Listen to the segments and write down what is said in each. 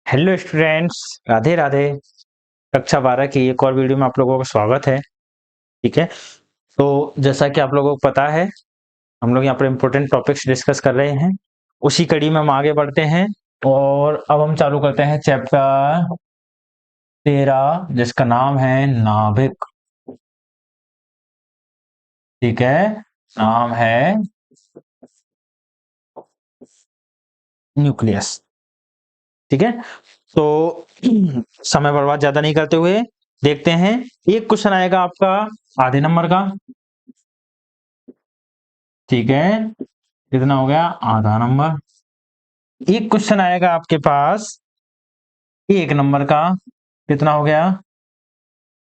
Hello students, Radhe Radhe. कक्षा 12 की एक और वीडियो में आप लोगों का स्वागत है। ठीक है, तो जैसा कि आप लोगों को पता है, हम लोग यहाँ पर इम्पोर्टेंट टॉपिक्स डिस्कस कर रहे हैं। उसी कड़ी में हम आगे बढ़ते हैं और अब हम चालू करते हैं चैप्टर 13, जिसका नाम है नाभिक। ठीक है, नाम है न्यूक्लियस। ठीक है, तो समय बर्बाद ज्यादा नहीं करते हुए देखते हैं। एक क्वेश्चन आएगा आपका आधे नंबर का। ठीक है, कितना हो गया? आधा नंबर। एक क्वेश्चन आएगा आपके पास 1 नंबर का, कितना हो गया?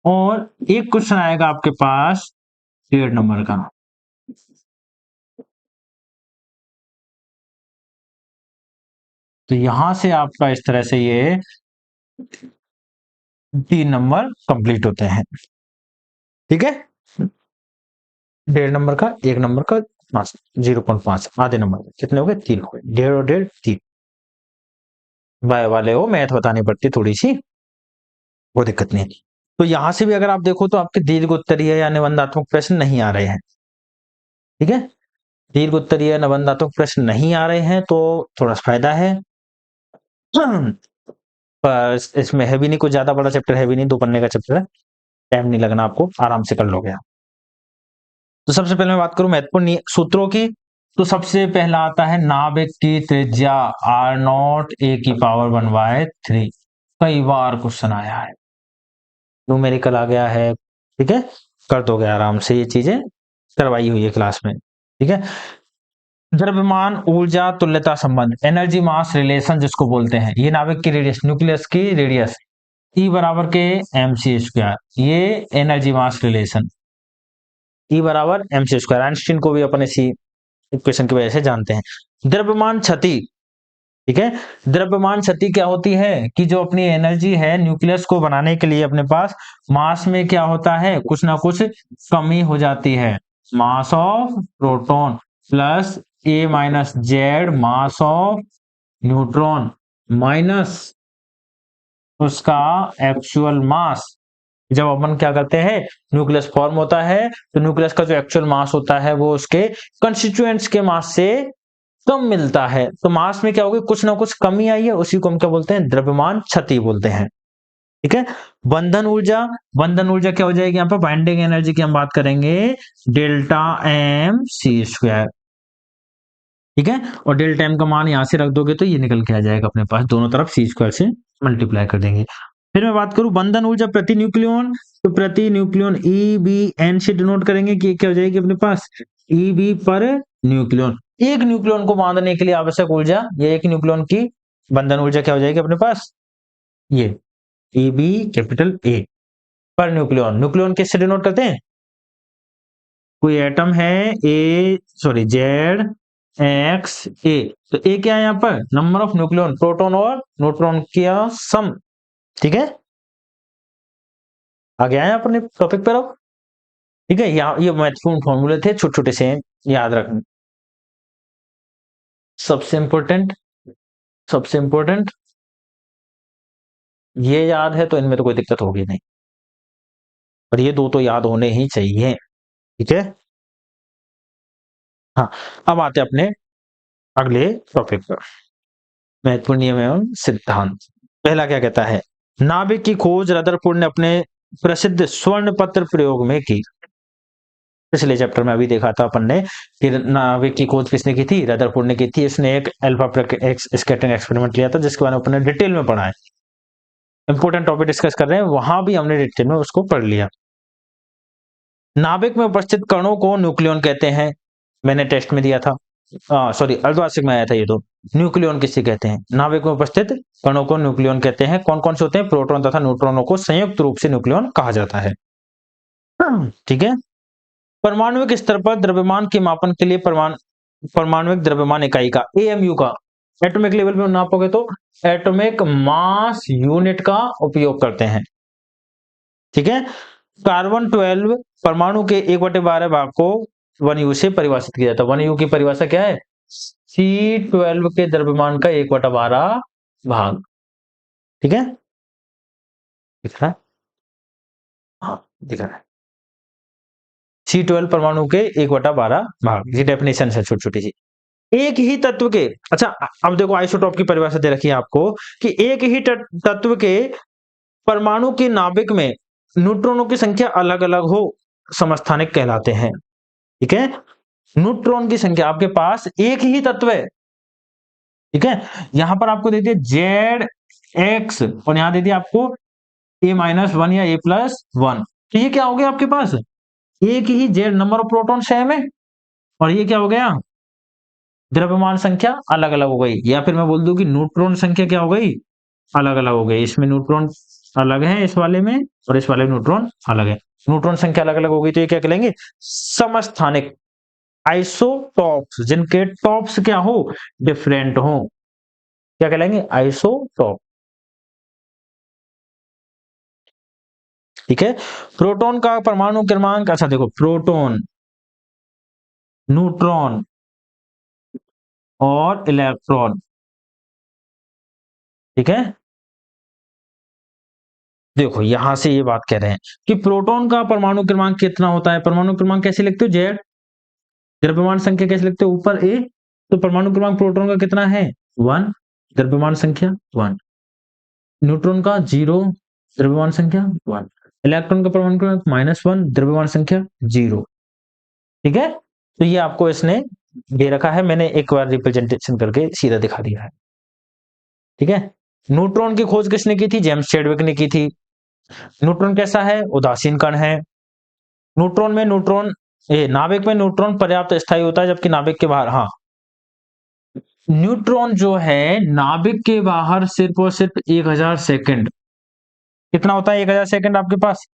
और एक क्वेश्चन आएगा आपके पास 1.5 नंबर का। तो यहां से आपका इस तरह से ये 3 नंबर कंप्लीट होते हैं। ठीक है, 1.5 नंबर का, 1 नंबर का, 5, 0.5 आधे नंबर कितने हो गए? 3 हो गए। 1.5 और 1.5 3। बाय वाले हो, मैथ बतानी पड़ती थोड़ी सी, वो दिक्कत नहीं। तो यहां से भी अगर आप देखो तो आपके दीर्घ उत्तरीय या निबंधात्मक प्रश्न नहीं आ रहे हैं। ठीक है, दीर्घ उत्तरीय निबंधात्मक प्रश्न नहीं आ रहे हैं तो थोड़ा सा फायदा है। पर इसमें है भी नहीं, कुछ ज्यादा बड़ा चैप्टर है भी नहीं, 2 पन्ने का चैप्टर है। टाइम नहीं लगना, आपको आराम से कर लोगे आप। तो सबसे पहले मैं बात करूं महत्वपूर्ण सूत्रों की। तो सबसे पहला आता है नाभिक की त्रिज्या r0 a की पावर 1/3। कई बार क्वेश्चन आया है, न्यूमेरिकल आ गया है। ठीक है, कर दोगे आराम से, ये चीजें करवाई हुई है क्लास में। ठीक है, द्रव्यमान ऊर्जा तुल्यता संबंध, एनर्जी मास रिलेशन जिसको बोलते हैं, ये नाभिक की रेडियस, न्यूक्लियस की रेडियस E बराबर के mc², ये एनर्जी मास रिलेशन। E बराबर mc², आइंस्टीन को भी अपन इसी इक्वेशन की वजह से जानते हैं। द्रव्यमान क्षति, ठीक है, द्रव्यमान क्षति क्या होती है कि जो अपनी एनर्जी है न्यूक्लियस को बनाने के लिए अपने पास, मास में क्या होता है, कुछ ना कुछ कमी हो जाती है। Mass of proton plus a minus Z mass of neutron minus उसका एक्चुअल मास। जब अपन क्या करते हैं, न्यूक्लियस फॉर्म होता है तो न्यूक्लियस का जो एक्चुअल मास होता है वो उसके कंस्टिट्यूएंट्स के मास से कम मिलता है। तो मास में क्या होगी, कुछ ना कुछ कमी आई है, उसी को हम क्या बोलते हैं? द्रव्यमान क्षति बोलते हैं। ठीक है, बंधन ऊर्जा, बंधन ऊर्जा क्या हो जाएगी? यहाँ पर बाइंडिंग एनर्जी की हम बात करेंगे, डेल्टा mc²। ठीक है, और डेल्टा m का मान यहां से रख दोगे तो ये निकल के आ जाएगा अपने पास, दोनों तरफ c² से मल्टीप्लाई कर देंगे। फिर मैं बात करूं बंधन ऊर्जा प्रति न्यूक्लियन, तो प्रति न्यूक्लियन EBN से डिनोट करेंगे कि क्या हो जाएगी अपने पास? EB per nucleon. एक न्यूक्लियन को बांधने के लिए आवश्यक ऊर्जा, ये एक न्यूक्लियन की बंधन ऊर्जा क्या हो जाएगी अपने पास? ये EB capital A per nucleon. Nucleon किससे डिनोट करते हैं? कोई एटम है Z एक्स ए, तो ए क्या है यहाँ पर? नंबर ऑफ न्यूक्लियन, प्रोटॉन और न्यूट्रॉन का सम। ठीक है, आगे आए अपने टॉपिक पर अब। ठीक है, यहाँ ये महत्वपूर्ण फॉर्मूले थे, छोटे छोटे से याद रखने। सबसे इंपॉर्टेंट, सबसे इंपॉर्टेंट ये याद है तो इनमें तो कोई दिक्कत होगी नहीं, पर ये दो तो याद होने ही चाहिए। ठीक है, हाँ। अब आते अपने अगले टॉपिक पर, महत्वपूर्ण नियम एवं सिद्धांत। पहला क्या कहता है? नाभिक की खोज रदरफोर्ड ने अपने प्रसिद्ध स्वर्ण पत्र प्रयोग में की। पिछले चैप्टर में अभी देखा था अपन ने कि नाभिक की खोज किसने की थी? रदरफोर्ड ने की थी। इसने एक अल्फा स्कैटरिंग एक्सपेरिमेंट लिया था, जिसके बारे में अपन ने डिटेल में पढ़ा है। इंपोर्टेंट टॉपिक डिस्कस कर रहे हैं, वहां भी हमने डिटेल में उसको पढ़ लिया। नाभिक में उपस्थित कणों को न्यूक्लियन कहते हैं, मैंने टेस्ट में दिया था। सॉरी, अर्धवार्षिक में आया था ये तो। न्यूक्लियन किसे कहते हैं? नाभिक में उपस्थित कणों को न्यूक्लियन कहते हैं। कौन कौन से होते हैं? प्रोटॉन तथा न्यूट्रॉनों को संयुक्त रूप से न्यूक्लियन कहा जाता है। ठीक है, परमाणुविक स्तर पर द्रव्यमान के मापन के लिए परमाणुविक द्रव्यमान इकाई का, AMU का, एटॉमिक लेवल पे नापोगे तो एटॉमिक मास यूनिट का उपयोग करते हैं। ठीक है, कार्बन 12 परमाणु के 1/12 भाग को 1U से परिभाषित किया जाता है। 1U की परिभाषा क्या है? C12 के द्रव्यमान का 1/12 भाग। ठीक है, दिख रहा है, हाँ दिख रहा है। C12 परमाणु के 1/12 भाग, ये डेफिनेशन है छोटी छोटी सी। एक ही तत्व के, अच्छा अब देखो आइसोटॉप की परिभाषा दे रखी है आपको कि एक ही तत्व के परमाणु के नाभिक में न्यूट्रॉनों की संख्या अलग अलग हो, समस्थानिक कहलाते हैं। ठीक है, न्यूट्रॉन की संख्या आपके पास एक ही तत्व है, ठीक है, यहां पर आपको दे दिया जेड एक्स और यहां दे दिया आपको A-1 या A+1, तो ये क्या हो गया आपके पास, एक ही Z number of proton same है और ये क्या हो गया, द्रव्यमान संख्या अलग अलग हो गई, या फिर मैं बोल दूं कि न्यूट्रॉन संख्या क्या हो गई, अलग अलग हो गई। इसमें न्यूट्रॉन अलग है इस वाले में और इस वाले में न्यूट्रॉन अलग है, न्यूट्रॉन संख्या अलग अलग हो गई, तो ये क्या कहलाएंगे, समस्थानिक आइसोटॉप्स, जिनके टॉप्स क्या हो, डिफरेंट हो, क्या कहलाएंगे, आइसोटॉप। ठीक है, प्रोटॉन का परमाणु क्रमांक, अच्छा देखो प्रोटॉन, न्यूट्रॉन और इलेक्ट्रॉन, ठीक है, देखो यहां से ये बात कह रहे हैं कि प्रोटॉन का परमाणु क्रमांक कितना होता है, परमाणु क्रमांक कैसे लिखते हो, जेड, द्रव्यमान संख्या कैसे लिखते हो, ऊपर ए, तो परमाणु क्रमांक प्रोटॉन का कितना है 1, द्रव्यमान संख्या 1, न्यूट्रॉन का 0, द्रव्यमान संख्या 1, इलेक्ट्रॉन का परमाणु क्रमांक -1, द्रव्यमान संख्या 0। ठीक है, तो ये आपको इसने दे रखा है, मैंने एक बार रिप्रेजेंटेशन करके सीधा दिखा दिया है। ठीक है, न्यूट्रॉन की खोज किसने की थी, जेम्स चैडविक ने की थी। न्यूट्रॉन कैसा है, उदासीन कण है। न्यूट्रॉन में न्यूट्रॉन नाभिक में न्यूट्रॉन पर्याप्त स्थायी होता है, जबकि नाभिक के बाहर, हाँ, न्यूट्रॉन जो है नाभिक के बाहर सिर्फ और सिर्फ 1000 सेकंड, कितना होता है 1000 सेकंड आपके पास,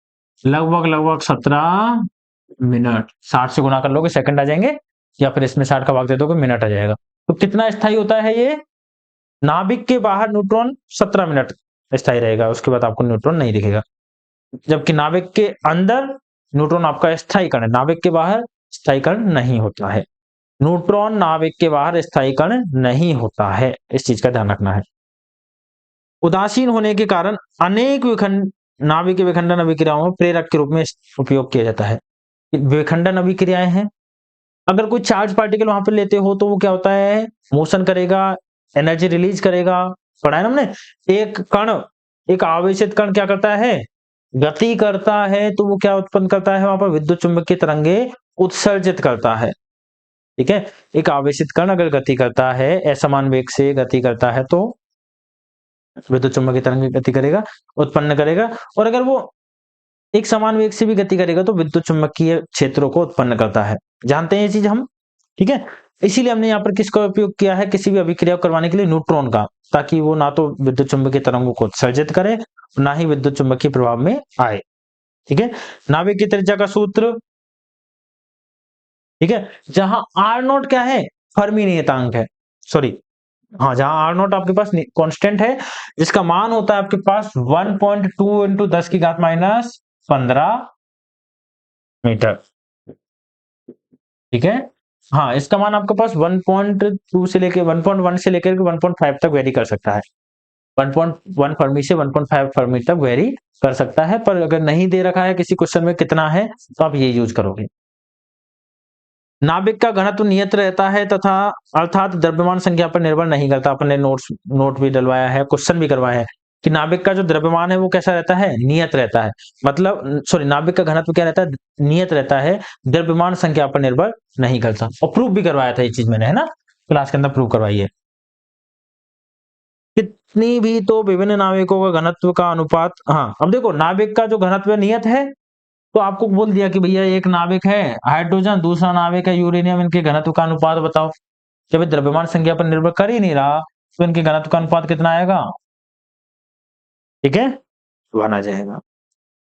लगभग लगभग 17 मिनट, 60 से गुना कर लोगे सेकंड आ जाएंगे, या फिर इसमें 60 का भाग दे दोगे मिनट आ जाएगा। तो कितना स्थायी होता है ये, नाभिक के बाहर न्यूट्रॉन 17 मिनट स्थायी रहेगा, उसके बाद आपको न्यूट्रॉन नहीं दिखेगा, जबकि नाभिक के अंदर न्यूट्रॉन आपका स्थायी कण है, नाभिक के बाहर स्थायी कण नहीं होता है। न्यूट्रॉन नाभिक के बाहर स्थायी कण नहीं होता है, इस चीज का ध्यान रखना है। उदासीन होने के कारण अनेक नाभिक विखंडन अभिक्रियाओं में प्रेरक के रूप में उपयोग किया जाता है। विखंडन अभिक्रियाएं हैं, अगर कोई चार्ज पार्टिकल वहां पर लेते हो तो वो क्या होता है, मोशन करेगा, एनर्जी रिलीज करेगा, पढ़ा है ना हमने। एक कण, एक आवेशित कण क्या करता है, गति करता है, तो वो क्या उत्पन्न करता है, वहां पर विद्युत चुंबकीय तरंगे उत्सर्जित करता है। ठीक है, एक आवेशित कण अगर गति करता है, असमान वेग से गति करता है, तो विद्युत चुंबकीय तरंगे गति करेगा, उत्पन्न करेगा, और अगर वो एक समान वेग से भी गति करेगा तो विद्युत चुंबकीय क्षेत्रों को उत्पन्न करता है, जानते हैं ये चीज हम। ठीक है, इसीलिए हमने यहाँ पर किसका उपयोग किया है, किसी भी अभिक्रिया करवाने के लिए न्यूट्रॉन का, ताकि वो ना तो विद्युत चुंबकीय तरंगों को उत्सर्जित करे, ना ही विद्युत चुंबकीय प्रभाव में आए। ठीक है, नाभिक की त्रिज्या का सूत्र, ठीक है, जहां R0 क्या है, फर्मी नियतांक है, सॉरी, हाँ, जहां R0 आपके पास कांस्टेंट है, जिसका मान होता है आपके पास 1.2 इंटू 10 की घात -15 मीटर। ठीक है, हाँ, इसका मान आपके पास 1.2 से लेकर 1.1 से लेकर 1.5 तक वेरी कर सकता है, 1.1 फर्मी से 1.5 फर्मी तक वेरी कर सकता है, पर अगर नहीं दे रखा है किसी क्वेश्चन में कितना है, तो आप ये यूज करोगे। नाभिक का घनत्व नियत रहता है तथा अर्थात द्रव्यमान संख्या पर निर्भर नहीं करता, अपने नोट भी डलवाया है, क्वेश्चन भी करवाया है कि नाभिक का जो द्रव्यमान है वो कैसा रहता है, नियत रहता है, मतलब सॉरी, नाभिक का घनत्व क्या रहता है, नियत रहता है, द्रव्यमान संख्या पर निर्भर नहीं करता, और प्रूव भी करवाया था ये चीज मैंने, है ना, क्लास के अंदर प्रूव करवाई है। कितनी भी तो विभिन्न नाभिकों का घनत्व का अनुपात, हाँ, अब देखो नाभिक का जो घनत्व नियत है, तो आपको बोल दिया कि भैया एक नाभिक है हाइड्रोजन, दूसरा नाभिक है यूरेनियम, इनके घनत्व का अनुपात बताओ, जब द्रव्यमान संख्या पर निर्भर कर ही नहीं रहा, तो इनके घनत्व का अनुपात कितना आएगा, ठीक है, 1 आ जाएगा।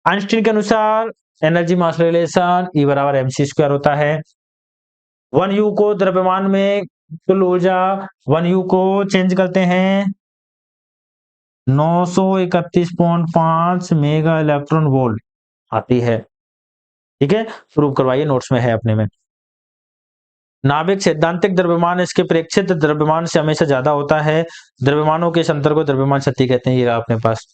आइंस्टीन के अनुसार एनर्जी मास रिलेशन E बराबर mc² होता है। 1U को द्रव्यमान में कुल ऊर्जा, 1U को चेंज करते हैं 931.5 मेगा इलेक्ट्रॉन वोल्ट आती है। ठीक है, प्रूव करवाइए, नोट्स में है अपने में। नाभिक सैद्धांतिक द्रव्यमान इसके प्रेक्षित द्रव्यमान से हमेशा ज्यादा होता है। द्रव्यमानों के इस अंतर को द्रव्यमान शक्ति कहते हैं। ये रहा अपने पास,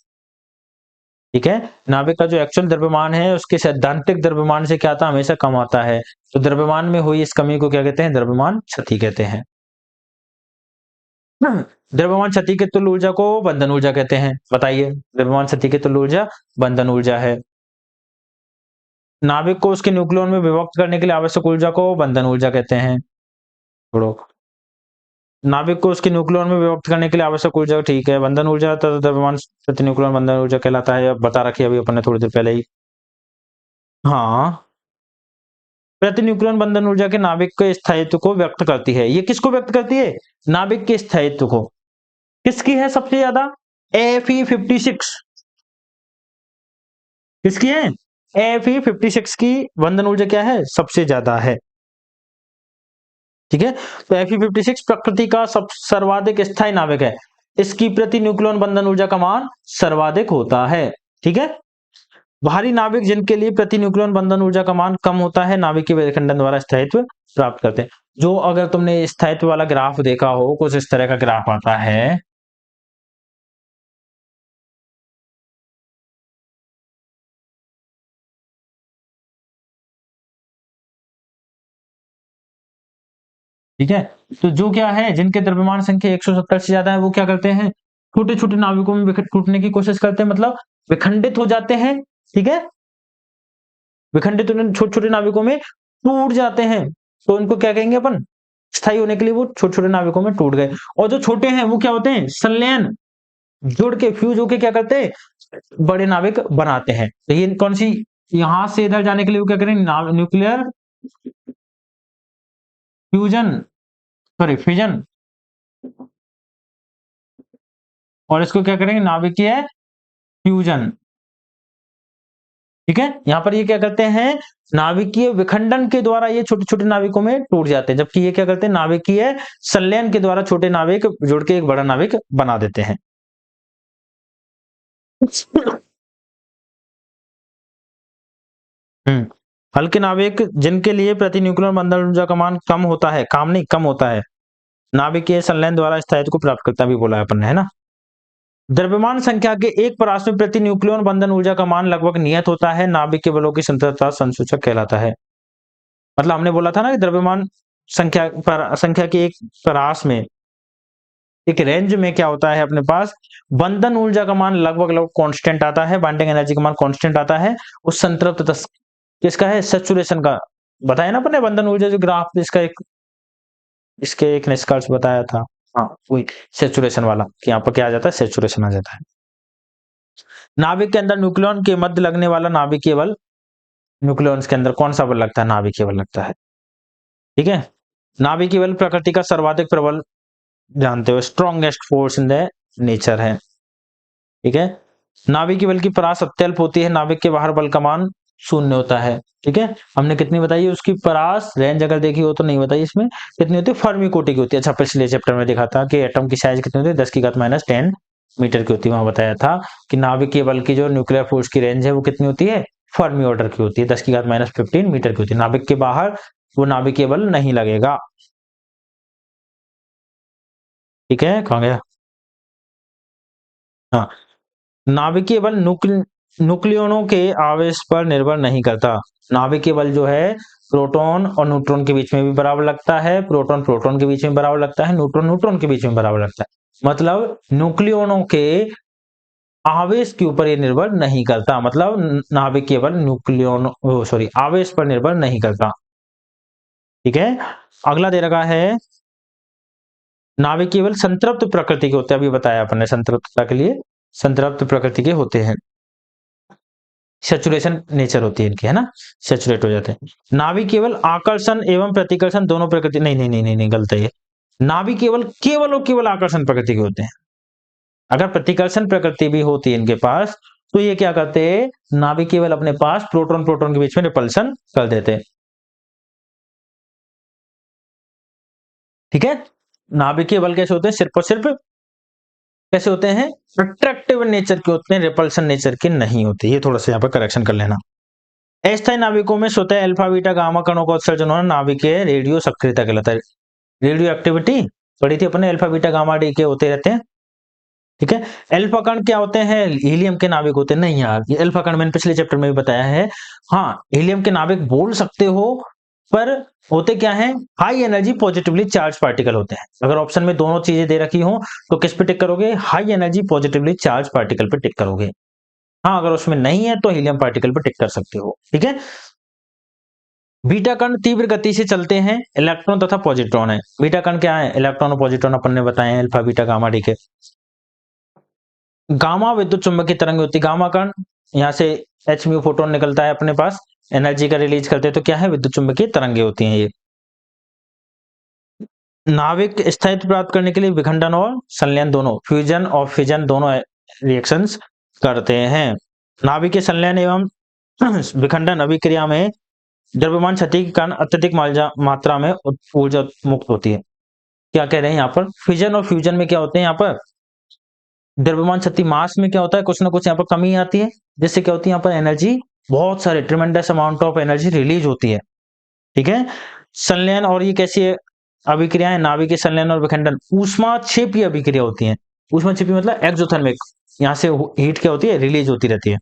ठीक है। नाभिक का जो एक्चुअल द्रव्यमान है उसके सैद्धांतिक द्रव्यमान से क्या आता है, हमेशा कम आता है। तो द्रव्यमान में हुई इस कमी को क्या कहते हैं, द्रव्यमान क्षति कहते हैं। द्रव्यमान क्षति के तुल्य ऊर्जा को बंधन ऊर्जा कहते हैं। बताइए, द्रव्यमान क्षति के तुल्य ऊर्जा बंधन ऊर्जा है। नाभिक को उसके न्यूक्लियन में विभक्त करने के लिए आवश्यक ऊर्जा को बंधन ऊर्जा कहते हैं। छोड़ो, नाभिक को उसके न्यूक्लियन में विभक्त करने के लिए आवश्यक ऊर्जा, ठीक है। बंधन ऊर्जा तो द्रव्यमान प्रति न्यूक्लियन बंधन ऊर्जा कहलाता है। अब बता रखी है अभी अपन ने थोड़ी देर पहले ही। हाँ, प्रति न्यूक्लियन बंधन ऊर्जा के नाभिक के स्थायित्व को व्यक्त करती है। ये किसको व्यक्त करती है, नाभिक के स्थायित्व को। किसकी है सबसे ज्यादा, Fe56। किसकी है, Fe56 की बंधन ऊर्जा क्या है, सबसे ज्यादा है, ठीक है। तो Fe56 प्रकृति का सर्वाधिक स्थायी नाभिक है। इसकी प्रति न्यूक्लियन बंधन ऊर्जा का मान सर्वाधिक होता है, ठीक है। भारी नाभिक जिनके लिए प्रति न्यूक्लियन बंधन ऊर्जा का मान कम होता है, नाभिक के विखंडन द्वारा स्थायित्व प्राप्त करते हैं। जो अगर तुमने स्थायित्व वाला ग्राफ देखा हो, कुछ इस तरह का ग्राफ आता है, ठीक है। तो जो क्या है, जिनके द्रव्यमान संख्या 170 से ज्यादा है, वो क्या करते हैं, छोटे छोटे नाभिकों में टूटने की कोशिश करते हैं, मतलब विखंडित हो जाते हैं, ठीक है। विखंडित छोटे छोटे नाभिकों में टूट जाते हैं, तो इनको क्या कहेंगे अपन, स्थायी होने के लिए वो छोटे छोटे नाभिकों में टूट गए। और जो छोटे हैं वो क्या होते हैं, संलयन जुड़ के फ्यूज होके क्या करते हैं, बड़े नाभिक बनाते हैं। तो ये कौन सी, यहां से इधर जाने के लिए वो क्या करेंगे, न्यूक्लियर फ्यूजन, सॉरी फिजन, और इसको क्या करेंगे, नाभिकीय फ्यूजन, ठीक है। यहां पर ये क्या करते हैं, नाभिकीय विखंडन के द्वारा ये छोटे छोटे नाभिकों में टूट जाते हैं, जबकि ये क्या करते हैं, नाभिकीय संलयन के द्वारा छोटे नाभिक जुड़ के एक बड़ा नाभिक बना देते हैं। हल्के नाभिक जिनके लिए प्रति न्यूक्लियन बंधन ऊर्जा का मान कम होता है, काम नहीं कम होता है, नाभिकीय संलयन द्वारा स्थायित्व को प्राप्त करता भी बोला है अपन ने, है ना। द्रव्यमान संख्या के एक परास में प्रति न्यूक्लियन बंधन ऊर्जा का मान लगभग नियत होता है, नाभिक के बलों की संततता संसूचक कहलाता है। मतलब हमने बोला था ना कि द्रव्यमान संख्या के एक परास में, एक रेंज में क्या होता है अपने पास, बंधन ऊर्जा का मान लगभग कांस्टेंट आता है, बाइंडिंग एनर्जी का मान कांस्टेंट आता है। उस संतृप्त किसका है, सैचुरेशन का बताया ना अपने, बंधन ऊर्जा जो ग्राफ इसका एक, इसके एक निष्कर्ष बताया था, हाँ वही सैचुरेशन वाला, कि यहाँ पर क्या आ जाता है, सैचुरेशन आ जाता है। नाभिक के अंदर न्यूक्लियन के मध्य लगने वाला नाभिकीय बल, न्यूक्लियन के अंदर कौन सा बल लगता है, नाभिकीय बल लगता है, ठीक है। नाभिकीय बल प्रकृति का सर्वाधिक प्रबल, जानते हो, strongest force in the nature है, ठीक है। नाभिकीय बल की परास अत्यल्प होती है, नाभिक के बाहर बल का मान शून्य होता है, ठीक है। हमने कितनी बताई है उसकी परास, रेंज अगर देखी हो तो नहीं बताई, इसमें कितनी होती है, फर्मी कोटि की होती है। अच्छा, पिछले चैप्टर में देखा था कि एटम की साइज कितनी होती है, 10⁻10 मीटर की होती है। वहां बताया था कि नाभिकीय बल की जो न्यूक्लियर फोर्स की रेंज है वो कितनी होती है, फर्मी ऑर्डर की होती है, 10⁻15 मीटर की होती है। नाभिक के बाहर वो नाभिकीय बल नहीं लगेगा, ठीक है। कहाँ गया, हाँ। नाभिकीय बल न्यूक्लियनों के आवेश पर निर्भर नहीं करता। नाभिकीय बल जो है प्रोटॉन और न्यूट्रॉन के बीच में भी बराबर लगता है, प्रोटॉन प्रोटॉन के बीच में बराबर लगता है, न्यूट्रॉन न्यूट्रॉन के बीच में बराबर लगता है। मतलब न्यूक्लियनों के आवेश के ऊपर ये निर्भर नहीं करता, मतलब नाभिकीय बल न्यूक्लियन सॉरी आवेश पर निर्भर नहीं करता, ठीक है। अगला दे रखा है, नाभिकीय बल संतृप्त प्रकृति के होते हैं, अभी बताया अपन ने संतृप्तता के लिए, संतृप्त प्रकृति के होते हैं, सैचुरेशन नेचर होती है इनकी, है ना, सैचुरेट हो जाते हैं। नाभिक केवल आकर्षण एवं प्रतिकर्षण दोनों प्रकृति, नहीं नहीं नहीं नहीं, नहीं गलत है ये। नाभिक केवल केवल और केवल आकर्षण प्रकृति के होते हैं। अगर प्रतिकर्षण प्रकृति भी होती है इनके पास, तो ये क्या करते हैं, नाभिक केवल अपने पास प्रोटॉन प्रोटॉन के बीच में रिपल्सन कर देते हैं, ठीक है। नाभिकीय बल कैसे होते हैं, सिर्फ और सिर्फ कैसे होते हैं, अट्रैक्टिव नेचर के होते हैं, रिपल्सन नेचर के नहीं होते। ये थोड़ा सा यहाँ पर करेक्शन कर लेना। अस्थायी नाविकों में स्वतः अल्फा बीटा गामा कणों का उत्सर्जन होना नाभिकीय रेडियो सक्रियता कहलाता है। रेडियो एक्टिविटी पढ़ी थी अपने, अल्फा बीटा गामा डी के होते रहते हैं, ठीक है। अल्फा कण क्या होते हैं? हीलियम के नाभिक होते हैं। नहीं यार, ये अल्फा कण मैंने पिछले चैप्टर में भी बताया है। हाँ, हीलियम के नाभिक बोल सकते हो, पर होते क्या है? High energy positively charge particle होते हैं। अगर ऑप्शन में दोनों चीजें दे रखी हो तो किस पे टिक करोगे? High energy positively charge particle पे टिक करोगे। हाँ, अगर उसमें नहीं है तो हीलियम पार्टिकल पे टिक कर सकते हो, ठीक है। बीटा कण तीव्र गति से चलते हैं, इलेक्ट्रॉन तथा पॉजिट्रॉन है। बीटा कण क्या है? इलेक्ट्रॉन और पॉजिट्रॉन अपन ने बताए हैं, अल्फा बीटा गामा डी के। गामा विद्युत चुंबकीय तरंग होती है। गामा कण यहाँ से एच म्यू फोटोन निकलता है अपने पास, एनर्जी का रिलीज करते हैं, तो क्या है? विद्युत चुंबकीय तरंगे होती हैं ये। नाभिक स्थायित्व प्राप्त करने के लिए विखंडन और संलयन दोनों, फ्यूजन और फिजन दोनों रिएक्शंस करते हैं। नाभिक के संलयन एवं विखंडन अभिक्रिया में द्रव्यमान क्षति के कारण अत्यधिक मात्रा में ऊर्जा मुक्त होती है। क्या कह रहे हैं यहाँ पर? फिजन और फ्यूजन में क्या होते हैं? यहाँ पर द्रव्यमान क्षति मास में क्या होता है? कुछ ना कुछ यहाँ पर कमी आती है, जिससे क्या होती है? यहाँ पर एनर्जी, बहुत सारे tremendous amount of energy release होती है, ठीक है। संलयन और ये कैसी है अभिक्रियाएं? नाभिकीय संलयन और विखंडन ऊष्माक्षेपीय अभिक्रिया होती है। ऊष्माक्षेपीय मतलब एक्सोथर्मिक, यहाँ से हीट क्या होती है? रिलीज होती रहती है।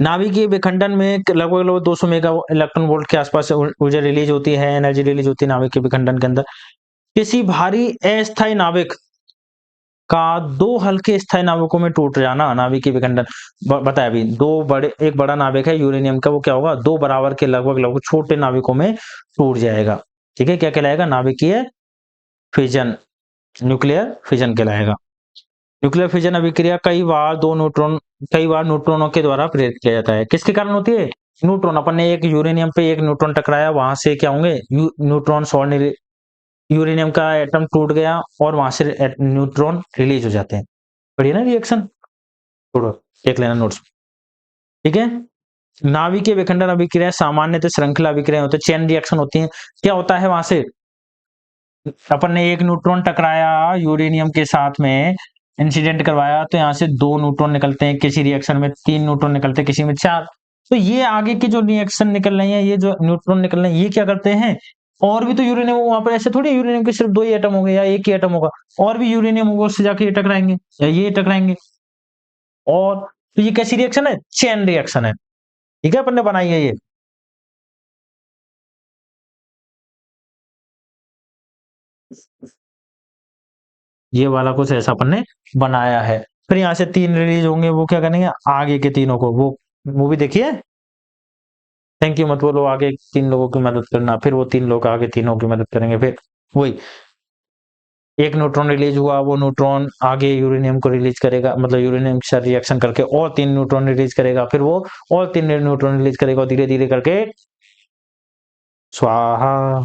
नाभिकीय विखंडन में लगभग 200 मेगा इलेक्ट्रॉन वोल्ट के आसपास ऊर्जा रिलीज होती है, एनर्जी रिलीज होती है नाभिकीय विखंडन के अंदर। किसी भारी अस्थायी नाभिक का दो हल्के स्थायी नाभिकों में टूट जाना नाभिकीय विखंडन बताया अभी। दो बड़े, एक बड़ा नाभिक है यूरेनियम का, वो क्या होगा? दो बराबर के लगभग छोटे नाभिकों में टूट जाएगा, ठीक है। क्या कहलाएगा? नाभिकीय फिजन, न्यूक्लियर फिजन कहलाएगा। न्यूक्लियर फिजन अभिक्रिया कई बार न्यूट्रॉनों के द्वारा प्रेरित किया जाता है। किसके कारण होती है? न्यूट्रॉन। अपन ने एक यूरेनियम पे एक न्यूट्रॉन टकराया, वहां से क्या होंगे? न्यूट्रॉन और यूरेनियम का एटम टूट गया और वहां से न्यूट्रॉन रिलीज हो जाते हैं। बढ़िया ना रिएक्शन? छोड़ो, देख लेना नोट्स, ठीक है। नाभिकीय विखंडन अभिक्रिया सामान्यतः श्रृंखला अभिक्रिया होती है, चेन रिएक्शन होती है। क्या होता है? वहां से अपन ने एक न्यूट्रॉन टकराया यूरेनियम के साथ में, इंसिडेंट करवाया, तो यहाँ से दो न्यूट्रॉन निकलते हैं, किसी रिएक्शन में 3 न्यूट्रॉन निकलते हैं, किसी में 4। तो ये आगे की जो रिएक्शन निकल रही है, ये जो न्यूट्रॉन निकल रहे हैं, ये क्या करते हैं? और भी तो यूरेनियम, वहां पर ऐसे थोड़ी यूरेनियम के सिर्फ 2 ही एटम होंगे या एक ही एटम होगा, और भी यूरेनियम होगा, उससे जाके ये टकराएंगे या ये टकराएंगे। और तो ये कैसी रिएक्शन है? चेन रिएक्शन है, ठीक है। अपन ने बनाई है ये। ये वाला कुछ ऐसा अपन ने बनाया है। फिर यहाँ से 3 रिलीज होंगे, वो क्या करेंगे? आगे के तीनों को, वो मूवी देखिए, थैंक यू मत बोलो, आगे 3 लोगों की मदद करना, फिर वो 3 लोग आगे तीनों की मदद करेंगे। फिर वही एक न्यूट्रॉन रिलीज हुआ, वो न्यूट्रॉन आगे यूरेनियम को रिलीज करेगा, मतलब यूरेनियम के साथ रिएक्शन करके और 3 न्यूट्रॉन रिलीज करेगा, फिर वो और 3 न्यूट्रॉन रिलीज करेगा, और धीरे धीरे करके स्वाहा।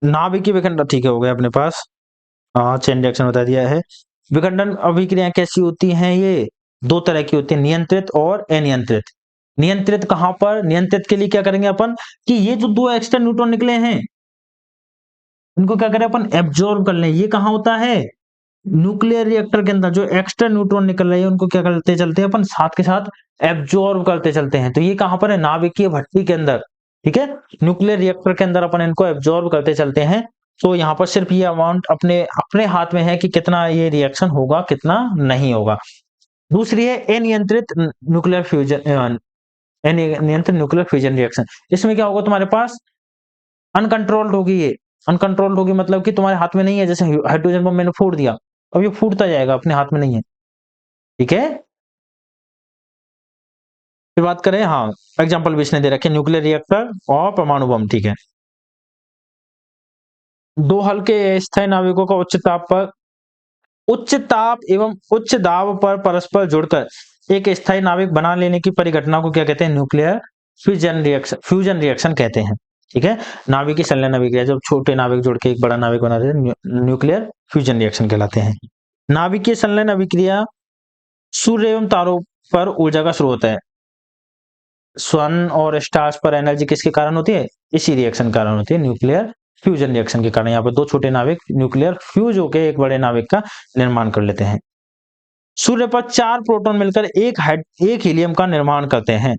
नाभिकीय विखंडन ठीक है, हो गया अपने पास। हाँ, चेन रिएक्शन बता दिया है। विखंडन अभिक्रियाएं कैसी होती हैं? ये 2 तरह की होती है, नियंत्रित और अनियंत्रित। नियंत्रित कहां पर? नियंत्रित के लिए क्या करेंगे अपन कि ये जो 2 एक्स्ट्रा न्यूट्रॉन निकले हैं, इनको क्या करें अपन? एब्जॉर्ब कर लें। ये कहां होता है? न्यूक्लियर रिएक्टर के अंदर जो एक्स्ट्रा न्यूट्रॉन निकल रहे हैं, उनको क्या करते चलते हैं अपन? साथ के साथ एब्जॉर्ब करते चलते हैं। तो ये कहां पर है? नाभिकीय भट्टी के अंदर, ठीक है। न्यूक्लियर रिएक्टर के अंदर अपन इनको एब्जॉर्ब करते चलते हैं। तो यहाँ पर सिर्फ ये अमाउंट अपने अपने हाथ में है कि कितना ये रिएक्शन होगा, कितना नहीं होगा। दूसरी है अनियंत्रित न्यूक्लियर फ्यूजन, नियंत्रित न्यूक्लियर फ्यूजन रिएक्शन। इसमें क्या होगा? तुम्हारे पास अनकंट्रोल्ड होगी ये। अनकंट्रोल्ड होगी मतलब कि तुम्हारे हाथ में नहीं है। जैसे हाइड्रोजन बम मैंने फोड़ दिया, अब ये फूटता जाएगा, अपने हाथ में नहीं है, ठीक है। फिर बात करें, हाँ, एग्जाम्पल भी इसने दे रखे, न्यूक्लियर रिएक्टर और परमाणु बम, ठीक है। 2 हल्के स्थायी नाविकों का उच्च ताप एवं उच्च दाब पर परस्पर जुड़कर एक स्थायी नाविक बना लेने की परिघटना को क्या कहते हैं? न्यूक्लियर फ्यूजन रिएक्शन कहते हैं, ठीक है। नाभिकीय संलयन अभिक्रिया, जब छोटे नाविक जुड़ के एक बड़ा नाविक बनाते हैं, न्यूक्लियर फ्यूजन रिएक्शन कहलाते हैं। नाभिकीय संलयन अभिक्रिया सूर्य एवं तारों पर ऊर्जा का स्रोत है। सन और स्टार्स पर एनर्जी किसके कारण होती है? इसी रिएक्शन के कारण होती है, न्यूक्लियर फ्यूजन रिएक्शन के कारण। यहाँ पर 2 छोटे नाविक न्यूक्लियर फ्यूज होकर एक बड़े नाविक का निर्माण कर लेते हैं। सूर्य पर 4 प्रोटॉन मिलकर एक हीलियम का निर्माण करते हैं,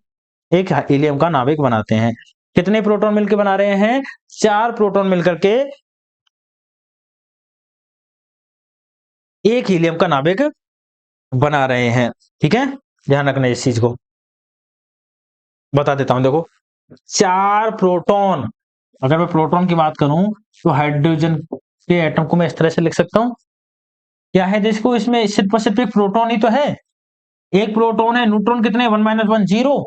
एक हीलियम का नाभिक बनाते हैं। कितने प्रोटॉन मिलकर बना रहे हैं? 4 प्रोटॉन मिलकर के एक हीलियम का नाभिक बना रहे हैं। ठीक है, ध्यान रखना इस चीज को। बता देता हूं, देखो 4 प्रोटॉन, अगर मैं प्रोटॉन की बात करूं तो हाइड्रोजन के एटम को मैं इस तरह से लिख सकता हूं, क्या है जिसको इसमें सिर्फ एक प्रोटॉन ही तो है, एक प्रोटॉन है, न्यूट्रॉन कितने? 1 - 1 0।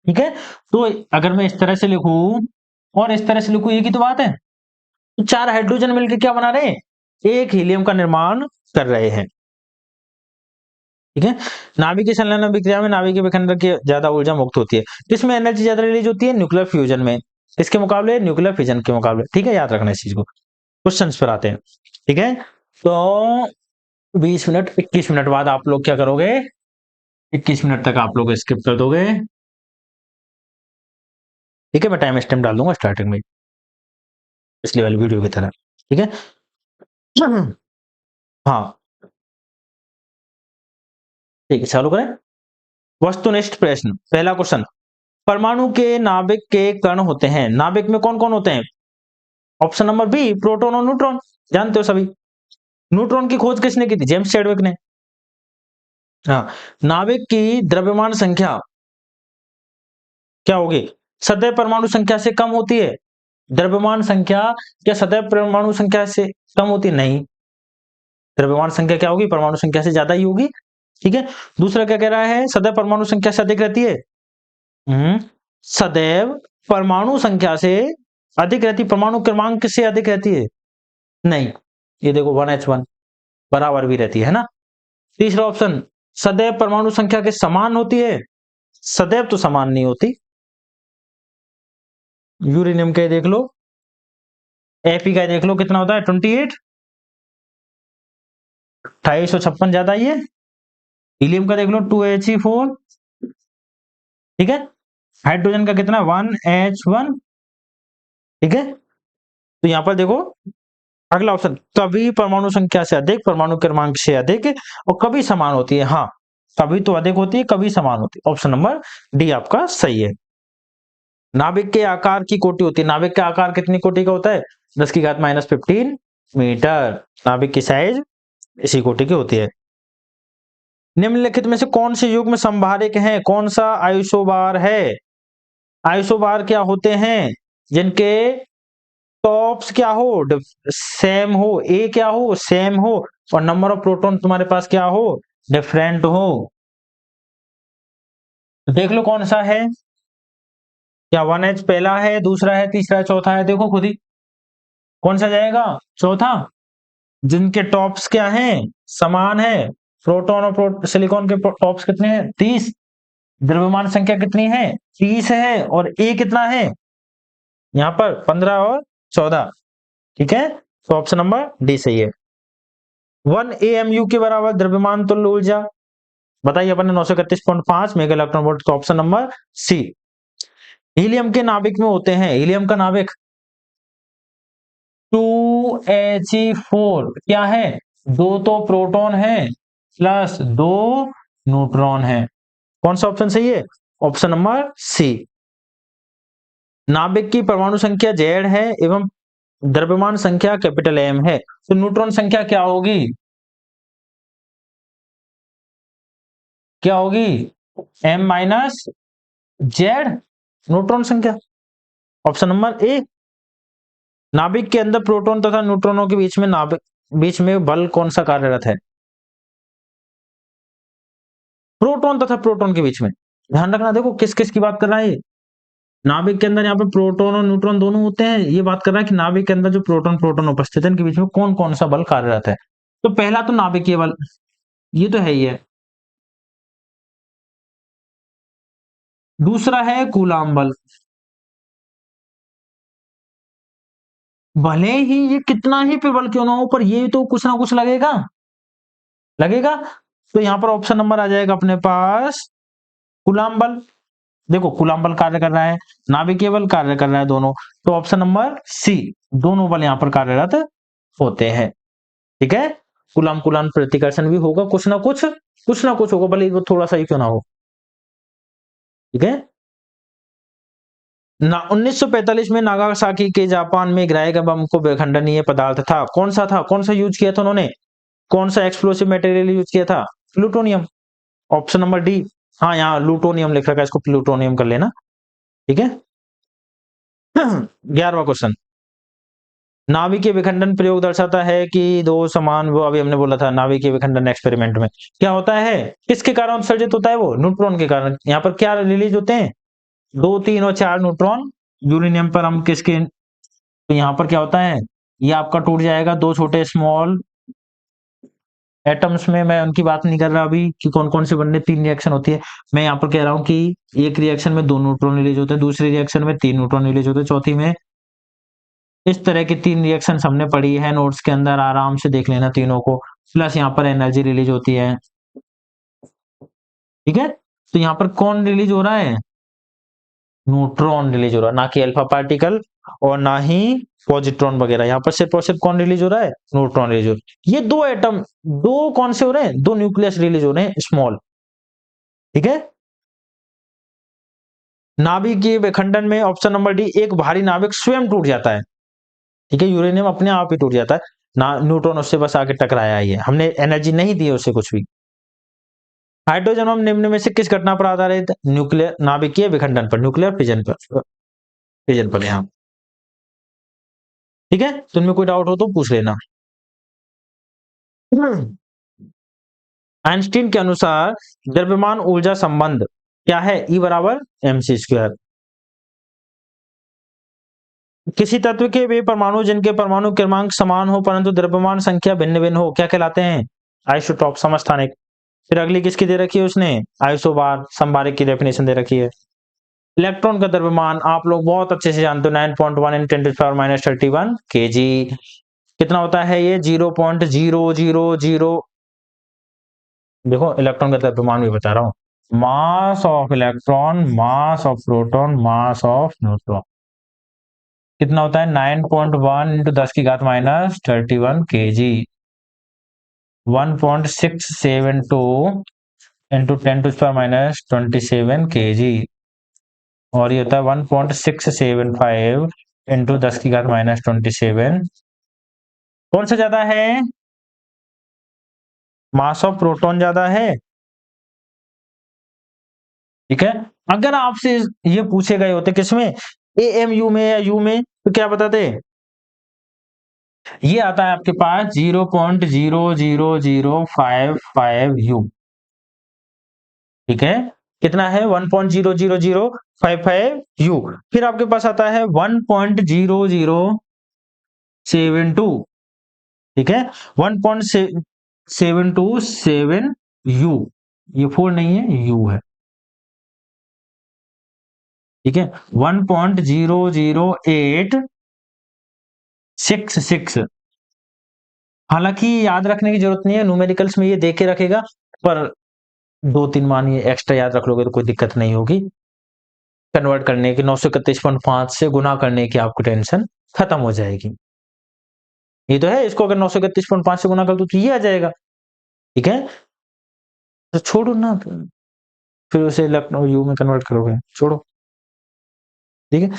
ठीक है, तो अगर मैं इस तरह से लिखूं और इस तरह से लिखूं, एक ही तो बात है। तो 4 हाइड्रोजन मिलकर क्या बना रहे हैं? एक हीलियम का निर्माण कर रहे हैं। ठीक है, नाभिक की संलयन अभिक्रिया में नाभिक के विखंडन की ज्यादा ऊर्जा मुक्त होती है। किसमें एनर्जी ज्यादा रिलीज होती है? न्यूक्लियर फ्यूजन में। इसके मुकाबले न्यूक्लियर फिजन के मुकाबले। ठीक है, याद रखना इस चीज को। क्वेश्चन पर आते हैं। ठीक है, तो 20 मिनट 21 मिनट बाद आप लोग क्या करोगे? 21 मिनट तक आप लोग स्किप कर दोगे। ठीक है, मैं टाइम स्टैम्प डाल दूंगा स्टार्टिंग में, पिछली वाली वीडियो की तरह। ठीक है, हाँ ठीक है, चालू करें। वस्तुनिष्ठ प्रश्न, पहला क्वेश्चन, परमाणु के नाभिक के कण होते हैं, नाभिक में कौन कौन होते हैं? ऑप्शन नंबर बी, प्रोटॉन और न्यूट्रॉन। जानते हो सभी। न्यूट्रॉन की खोज किसने की थी? जेम्स चैडविक ने। हाँ, नाभिक की द्रव्यमान संख्या क्या होगी? सदैव परमाणु संख्या से कम होती है। द्रव्यमान संख्या क्या सदैव परमाणु संख्या से कम होती है? नहीं, द्रव्यमान संख्या क्या होगी? परमाणु संख्या से ज्यादा ही होगी। ठीक है, दूसरा क्या कह रहा है? सदैव परमाणु संख्या से अधिक रहती है। सदैव परमाणु संख्या से अधिक रहती, परमाणु क्रमांक से अधिक रहती है? नहीं, ये देखो 1h1 बराबर भी रहती है ना। तीसरा ऑप्शन, सदैव परमाणु संख्या के समान होती है। सदैव तो समान नहीं होती। यूरेनियम का देख लो, एपी का देख लो, कितना होता है? 28, 2856 ज्यादा ही है। हीलियम का देख लो 2He4। ठीक है, हाइड्रोजन का कितना? 1H1। ठीक है, तो यहां पर देखो अगला ऑप्शन, कभी परमाणु संख्या से अधिक, परमाणु क्रमांक से अधिक, और कभी समान होती है। हाँ, कभी तो अधिक होती है, कभी समान होती है। ऑप्शन नंबर डी आपका सही है। नाभिक के आकार की कोटि होती है, नाभिक का आकार कितनी कोटि का होता है? 10⁻15 मीटर। नाभिक की साइज इसी कोटि की होती है। निम्नलिखित में से कौन से युग्म संभारक है? कौन सा आइसोबार है? आइसोबार क्या होते हैं? जिनके टॉप्स क्या हो? सेम हो, ए क्या हो? सेम हो, और नंबर ऑफ प्रोटॉन तुम्हारे पास क्या हो? डिफरेंट हो। देख लो कौन सा है, क्या 1H पहला है, दूसरा है, तीसरा है, चौथा है? देखो खुद ही, कौन सा जाएगा? चौथा। जिनके टॉप्स क्या हैं? समान है। प्रोटॉन और सिलिकॉन के टॉप्स कितने हैं? 30। द्रव्यमान संख्या कितनी है? 30 है, और ए कितना है यहाँ पर? 15 और 14। ठीक है, तो ऑप्शन नंबर डी सही है। 1 AMU के बराबर द्रव्यमान तुल्य ऊर्जा बताइए अपने 931.5 मेगा इलेक्ट्रॉन वोल्ट। तो ऑप्शन नंबर सी। हीलियम के नाभिक में होते हैं, हीलियम का नाभिक 2He4 क्या है? 2 तो प्रोटॉन है प्लस 2 न्यूट्रॉन है। कौन सा ऑप्शन सही है? Option number C. नाभिक की परमाणु संख्या Z है एवं द्रव्यमान संख्या कैपिटल M है, तो न्यूट्रॉन संख्या क्या होगी? क्या होगी? M - Z, न्यूट्रॉन संख्या। Option number A. नाभिक के अंदर प्रोटॉन तथा न्यूट्रॉनों के बीच में बल कौन सा कार्यरत है? प्रोटॉन तथा प्रोटॉन के बीच में। ध्यान रखना, देखो किस किस की बात कर रहा है ये। नाभिक के अंदर यहाँ पे प्रोटॉन और न्यूट्रॉन दोनों होते हैं, ये बात कर रहा है कि नाभिक के अंदर जो प्रोटॉन प्रोटॉन उपस्थित है, इनके बीच में कौन कौन सा बल कार्यरत है। तो पहला तो नाभिकीय बल, ये तो है ही है। दूसरा है कूलाम बल, भले ही ये कितना ही प्रबल क्यों ना हो, पर ये तो कुछ ना कुछ लगेगा, लगेगा। तो यहाँ पर ऑप्शन नंबर आ जाएगा अपने पास कूलाम बल। देखो कूलाम बल कार्य कर रहा है, नाभिकीय बल कार्य कर रहा है, दोनों। तो ऑप्शन नंबर सी, दोनों बल यहाँ पर कार्यरत होते हैं। ठीक है, कूलाम कूलाम प्रतिकर्षण भी होगा, कुछ ना कुछ होगा, भले वो थोड़ा सा ही क्यों ना हो। ठीक है ना। 1945 में नागासाकी के जापान में गिराए गए बम को विखंडनीय पदार्थ था, कौन सा था, कौन सा यूज किया था उन्होंने, कौन सा एक्सप्लोसिव मटेरियल यूज किया था, प्लूटोनियम। Option number D. हाँ यहाँ लूटोनियम लिख रखा है, इसको प्लूटोनियम कर लेना। ठीक है 11वां क्वेश्चन, नाभिकीय विखंडन प्रयोग दर्शाता है कि दो समान, वो अभी हमने बोला था नाभिकीय विखंडन एक्सपेरिमेंट में क्या होता है, किसके कारण उत्सर्जित होता है, वो न्यूट्रॉन के कारण। यहाँ पर क्या रिलीज होते हैं, 2, 3 और 4 न्यूट्रॉन। यूरेनियम पर हम किसके, तो यहाँ पर क्या होता है, ये आपका टूट जाएगा दो छोटे स्मॉल एटम्स में। मैं उनकी बात नहीं कर रहा अभी कि कौन कौन से बनने, 3 रिएक्शन होती है। मैं यहाँ पर कह रहा हूँ कि एक रिएक्शन में 2 न्यूट्रॉन रिलीज होते हैं, दूसरी रिएक्शन में 3 न्यूट्रॉन रिलीज होते हैं, चौथी में, इस तरह की 3 रिएक्शन हमने पढ़ी है नोट्स के अंदर, आराम से देख लेना तीनों को। प्लस यहाँ पर एनर्जी रिलीज होती है। ठीक है तो यहाँ पर कौन रिलीज हो रहा है, न्यूट्रॉन रिलीज हो रहा है, ना कि अल्फा पार्टिकल और ना ही पॉजिट्रॉन वगैरह। यहाँ पर सिर्फ और सिर्फ कौन रिलीज हो रहा है, न्यूट्रॉन रिलीज हो रहा है। ये दो एटम, दो कौन से हो रहे हैं, 2 न्यूक्लियस रिलीज हो रहे हैं स्मॉल। ठीक है नाभिकीय विखंडन में ऑप्शन नंबर डी, एक भारी नाभिक स्वयं टूट जाता है। ठीक है यूरेनियम अपने आप ही टूट जाता है ना, न्यूट्रॉन उससे बस आके टकराया ही है, हमने एनर्जी नहीं दी है उसे कुछ भी। हाइड्रोजन बम निम्न में से किस घटना पर आधारित, न्यूक्लियर नाभिकीय विखंडन पर, न्यूक्लियर फिजन पर, फिजन पर यहाँ। ठीक है तो इनमें कोई डाउट हो तो पूछ लेना। आइंस्टीन के अनुसार द्रव्यमान ऊर्जा संबंध क्या है, E बराबर mc²। किसी तत्व के वे परमाणु जिनके परमाणु क्रमांक समान हो परंतु द्रव्यमान संख्या भिन्न भिन्न हो क्या कहलाते हैं, आइसोटॉप समस्थानिक। फिर अगली किसकी दे रखी है उसने, आइसोबार, संभारिक की डेफिनेशन दे रखी है। इलेक्ट्रॉन का द्रव्यमान आप लोग बहुत अच्छे से जानते हो, 9.1 × 10⁻31 kg। कितना होता है ये, 0.000, देखो इलेक्ट्रॉन का द्रव्यमान भी बता रहा हूँ, mass of electron, mass of proton, mass of neutron कितना होता है, 9.1 × 10⁻31 kg, 1.672 × 10⁻27 kg, और ये होता है 1.675 × 10⁻27। कौन सा ज्यादा है, मास ऑफ प्रोटॉन ज्यादा है। ठीक है अगर आपसे ये पूछे गए होते किसमें, AMU में या यू में, तो क्या बताते, ये आता है आपके पास 0.00055 U। ठीक है कितना है, 1.00055 U। फिर आपके पास आता है 1.0072। ठीक है 1.727 U, ये 4 नहीं है, U है। ठीक है 1.00866। हालांकि याद रखने की जरूरत नहीं है, न्यूमेरिकल्स में ये दे के रखेगा, पर 2-3 मान ये एक्स्ट्रा याद रख लोगे तो कोई दिक्कत नहीं होगी। कन्वर्ट करने की 931.5 से गुना करने की आपको टेंशन खत्म हो जाएगी। ये तो है, इसको अगर 931.5 से गुना कर दो तो ये आ जाएगा। ठीक है तो छोड़ो ना, फिर उसे लखनऊ यू में कन्वर्ट करोगे, छोड़ो। ठीक है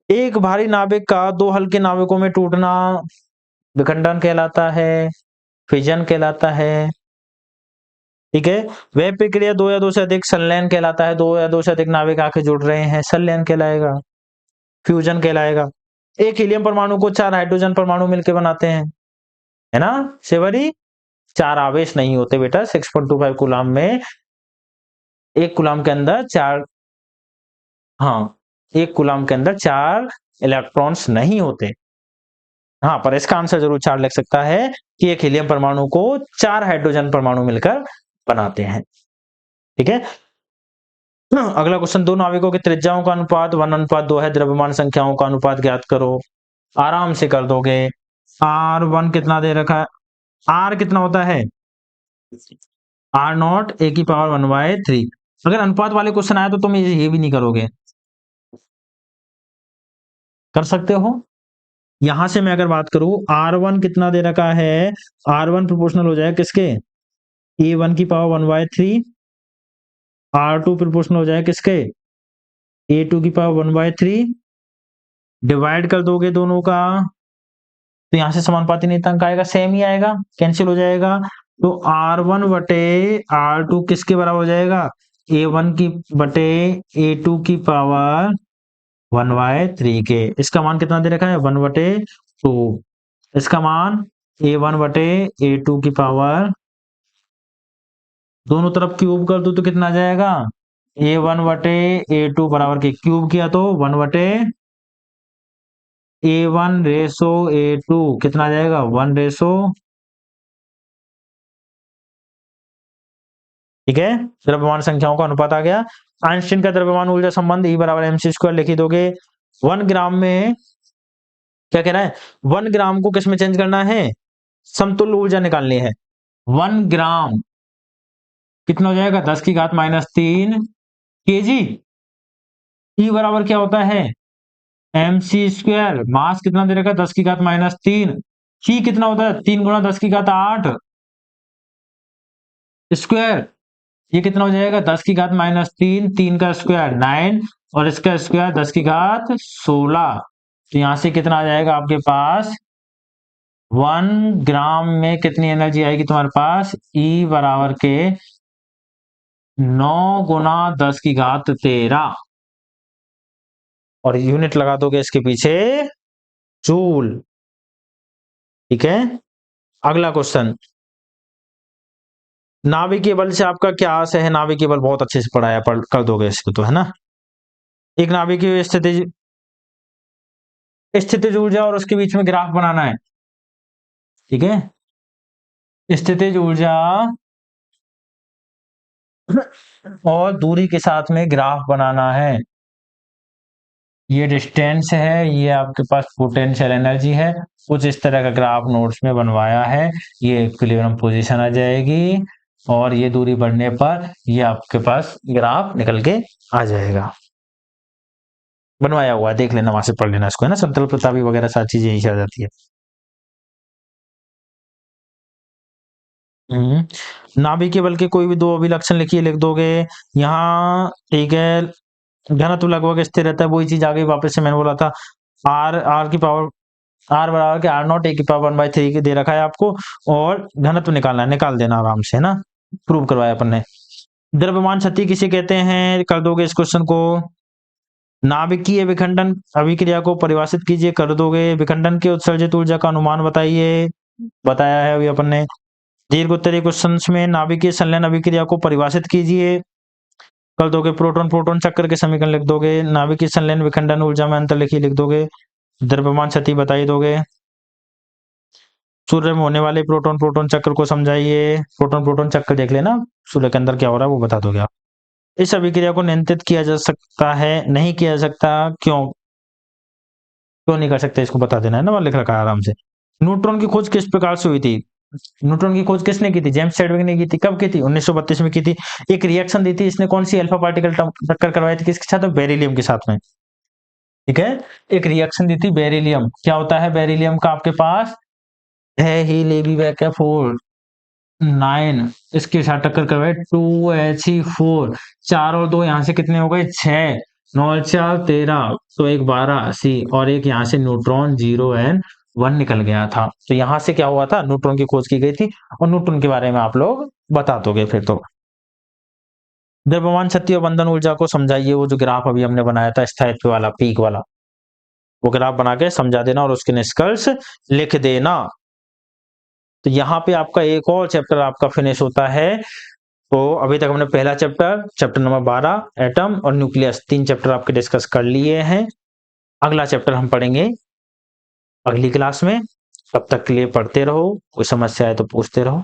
एक भारी नाभिक का 2 हल्के नाभिकों में टूटना विखंडन कहलाता है, फिजन कहलाता है। ठीक है वह प्रक्रिया 2 या 2 से अधिक संलयन कहलाता है, 2 या 2 से अधिक नाभिक आके जुड़ रहे हैं, संलयन कहलाएगा, फ्यूजन कहलाएगा। एक हीलियम परमाणु को 4 हाइड्रोजन परमाणु मिलकर बनाते हैं, है ना शिवरी, 4 आवेश नहीं होते बेटा, 6.25 कूलाम में, एक कूलाम के अंदर 4, हाँ एक कूलाम के अंदर 4 इलेक्ट्रॉन्स नहीं होते। हाँ पर इसका आंसर जरूर 4 लग सकता है कि एक हीलियम परमाणु को 4 हाइड्रोजन परमाणु मिलकर बनाते हैं। ठीक है अगला क्वेश्चन, दो नाविकों की त्रिज्याओं का अनुपात 1:2 है, द्रव्यमान संख्याओं का अनुपात ज्ञात करो। आराम से कर दोगे। R1 कितना दे रखा है, R कितना होता है, R0 a⁻1/3। अगर अनुपात वाले क्वेश्चन आए तो तुम ये भी नहीं करोगे, कर सकते हो। यहां से मैं अगर बात करूं R1 कितना दे रखा है, R1 प्रोपोर्शनल हो जाएगा किसके, A1 की पावर 1/3, R2 प्रोपोर्शनल हो जाएगा किसके, A2 की पावर 1/3, डिवाइड कर दोगे दोनों का तो यहाँ से समानुपाती नियतांक आएगा, सेम ही आएगा, कैंसिल हो जाएगा। तो R1 बटे R2 किसके बराबर हो जाएगा, A1 की बटे A2 की पावर 1/3 के। इसका मान कितना दे रखा है, 1/2। इसका मान A1 बटे A2 की पावर, दोनों तरफ क्यूब कर दो तो कितना आ जाएगा, A1 बटे A2 बराबर के, क्यूब किया तो 1/, A1 रेशो A2 कितना आ जाएगा, 1 रेशो, ठीक है, द्रव्यमान संख्याओं का अनुपात आ गया। आइंस्टीन का द्रव्यमान ऊर्जा संबंध E बराबर mc² लिख ही दोगे। 1 ग्राम में क्या कह रहा है, 1 ग्राम को किस में चेंज करना है, समतुल्य ऊर्जा निकालनी है। 1 ग्राम कितना हो जाएगा, 10⁻³ केजी। E बराबर क्या होता है, mc², मास कितना दे रखा है, 10⁻³ ही कितना होता है, 3 × 10⁸ स्क्वायर, ये कितना हो जाएगा, 10⁻³ 3 का स्क्वायर 9 और इसका स्क्वायर 10⁻16। तो यहां से कितना आ जाएगा आपके पास, 1 ग्राम में कितनी एनर्जी आएगी तुम्हारे पास, E बराबर के 9 × 10⁻13 और यूनिट लगा दोगे इसके पीछे जूल। ठीक है, अगला क्वेश्चन, नाभिकीय बल से आपका क्या आस है, नाभिकीय बल बहुत अच्छे से पढ़ाया, पढ़ कर दोगे इसको तो, है ना। एक नाभिकीय स्थितिज ऊर्जा और उसके बीच में ग्राफ बनाना है, ठीक है, स्थितिज ऊर्जा और दूरी के साथ में ग्राफ बनाना है। ये डिस्टेंस है, ये आपके पास पोटेंशियल एनर्जी है, कुछ इस तरह का ग्राफ नोट्स में बनवाया है। ये इक्विलिब्रियम पोजीशन आ जाएगी और ये दूरी बढ़ने पर ये आपके पास ग्राफ निकल के आ जाएगा, बनवाया हुआ है, देख लेना, वहां से पढ़ लेना इसको, है ना। समतल प्रतापी वगैरह सारी चीजें यही आ जाती है। नाभिकीय बल के कोई भी दो अभिलक्षण लिखिए, लिख दोगे यहाँ, ठीक है। घनत्व लगभग स्थिर रहता है, वही चीज आगे वापस से मैंने बोला था, आर की पावर, आर बराबर के R0 A की पावर 1/3 दे रखा है आपको, और घनत्व निकालना है, निकाल देना आराम से, है ना, प्रूव करवाया अपन ने। द्रव्यमान क्षति किसे कहते हैं, कर दोगे इस क्वेश्चन को। नाभिकीय विखंडन अभिक्रिया को परिभाषित कीजिए, कर दोगे। विखंडन के उत्सर्जित ऊर्जा का अनुमान बताइए, बताया है अभी अपन ने। दीर्घ उत्तरीय क्वेश्चंस में नाभिकीय संलयन अभिक्रिया को परिभाषित कीजिए, कर दोगे। प्रोटॉन प्रोटॉन चक्कर के समीकरण लिख दोगे। नाभिकीय संलयन विखंडन ऊर्जा में अंतर लिखिए, लिख दोगे। द्रव्यमान क्षति बताई दोगे। सूर्य में होने वाले प्रोटॉन प्रोटॉन चक्र को समझाइए, प्रोटॉन प्रोटॉन चक्र देख लेना, सूर्य के अंदर क्या हो रहा है वो बता दोगे आप। इस अभिक्रिया को नियंत्रित किया जा सकता है, नहीं किया जा सकता, क्यों क्यों नहीं कर सकते, इसको बता देना, है ना, लिख रखा है आराम से। न्यूट्रॉन की खोज किस प्रकार से हुई थी, न्यूट्रॉन की खोज किसने की थी, जेम्स चैडविक ने की थी। कब की थी, 1932 में की थी। एक रिएक्शन दी थी इसने, कौन सी, अल्फा पार्टिकल टक्कर करवाई थी, किसके साथ, बेरिलियम के साथ में, ठीक है। एक रिएक्शन दी थी बेरिलियम, क्या होता है बेरिलियम का आपके पास है ही, लेवी वैक्या 4 9, इसके साथ टक्कर करवाए 2He4, 4 और 2 यहाँ से कितने हो गए, 6, 9 4 13, तो एक 12 C और एक यहाँ से न्यूट्रॉन 0N1 निकल गया था। तो यहाँ से क्या हुआ था, न्यूट्रॉन की खोज की गई थी, और न्यूट्रॉन के बारे में आप लोग बता दोगे फिर तो। द्रव्यमान शक्ति और बंधन ऊर्जा को समझाइए, वो जो ग्राफ अभी हमने बनाया था स्थायित्व वाला, पीक वाला, वो ग्राफ बना के समझा देना और उसके निष्कर्ष लिख देना। तो यहाँ पे आपका एक और चैप्टर आपका फिनिश होता है। तो अभी तक हमने पहला चैप्टर नंबर 12 एटम और न्यूक्लियस, 3 चैप्टर आपके डिस्कस कर लिए हैं। अगला चैप्टर हम पढ़ेंगे अगली क्लास में। तब तक के लिए पढ़ते रहो, कोई समस्या है तो पूछते रहो।